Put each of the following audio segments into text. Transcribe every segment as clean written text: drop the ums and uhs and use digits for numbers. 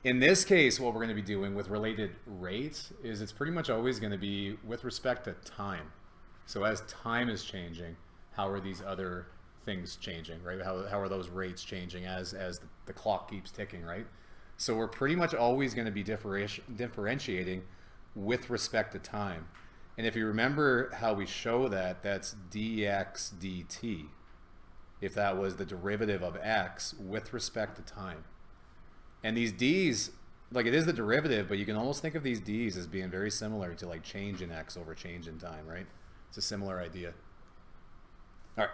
In this case, what we're going to be doing with related rates is it's pretty much always going to be with respect to time. So as time is changing, how are these other things changing, right? How are those rates changing as the clock keeps ticking, right? So we're pretty much always going to be differentiating with respect to time. And if you remember how we show that, that's dx dt, if that was the derivative of x with respect to time. And these d's, like it is the derivative, but you can almost think of these d's as being very similar to like change in x over change in time, right? It's a similar idea. All right.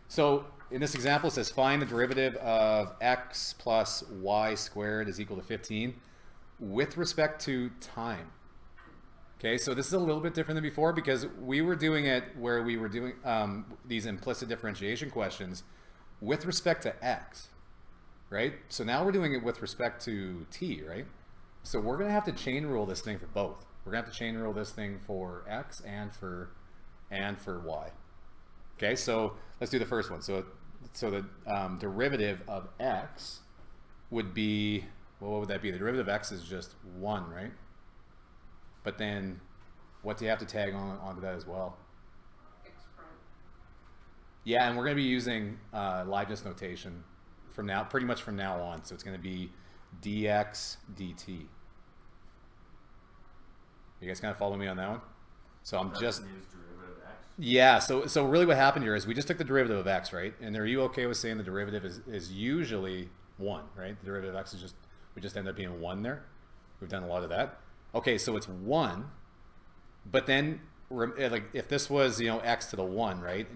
So in this example, it says find the derivative of x plus y squared is equal to 15 with respect to time. Okay, so this is a little bit different than before because we were doing it where we were doing these implicit differentiation questions with respect to x, right? So now we're doing it with respect to t, right? So we're going to have to chain rule this thing for both. We're going to have to chain rule this thing for x and for y. Okay, so let's do the first one. So the derivative of x would be, well, what would that be? The derivative of x is just 1, right? But then what do you have to tag onto that as well? X prime. Yeah, and we're going to be using Leibniz notation from now, pretty much from now on. So it's going to be dx dt. You guys kind of follow me on that one? So I'm just... derivative of x? Yeah, so really what happened here is we just took the derivative of x, right? And are you okay with saying the derivative is usually 1, right? The derivative of x is just, we just end up being 1 there. We've done a lot of that. Okay, so it's 1, but then like if this was, you know, x to the 1, right?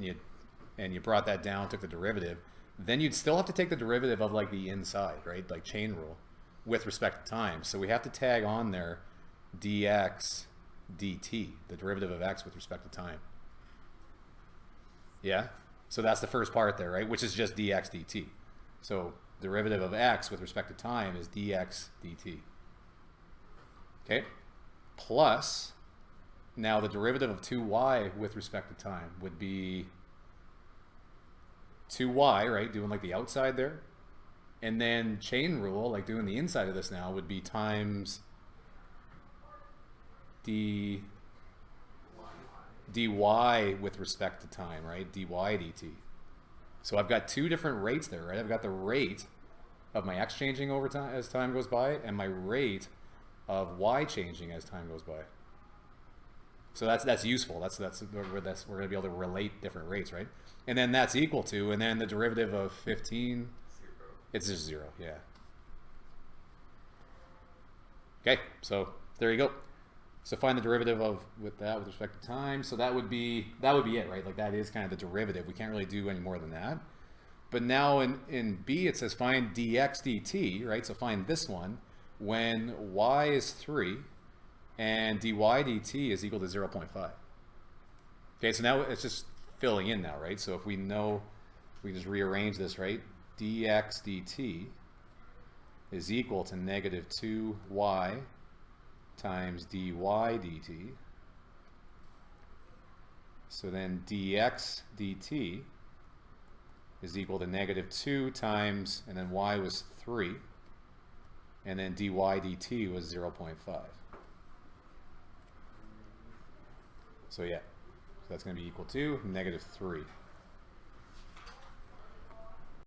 And you brought that down, took the derivative, then you'd still have to take the derivative of like the inside, right? Like chain rule with respect to time. So we have to tag on there dx dt, the derivative of x with respect to time. Yeah? So that's the first part there, right? Which is just dx dt. So derivative of x with respect to time is dx dt. Okay? Plus, now the derivative of 2y with respect to time would be 2y, right? Doing like the outside there. And then chain rule, like doing the inside of this now, would be times dy with respect to time, right? dy dt. So I've got two different rates there, right? I've got the rate of my x changing over time as time goes by, and my rate of y changing as time goes by. So that's useful. That's we're going to be able to relate different rates, right? And then that's equal to, and then the derivative of 15, 0. it's just 0, yeah. Okay, so there you go. So find the derivative of with respect to time. So that would be it, right? Like that is kind of the derivative. We can't really do any more than that. But now in B it says find dx dt, right? So find this one when y is 3 and dy dt is equal to 0.5. Okay, so now it's just filling in now, right? So if we know, we just rearrange this, right? dx dt is equal to negative 2y times dy dt. So then dx dt is equal to negative 2 times, and then y was 3, and then dy dt was 0.5. So yeah, so that's going to be equal to negative 3.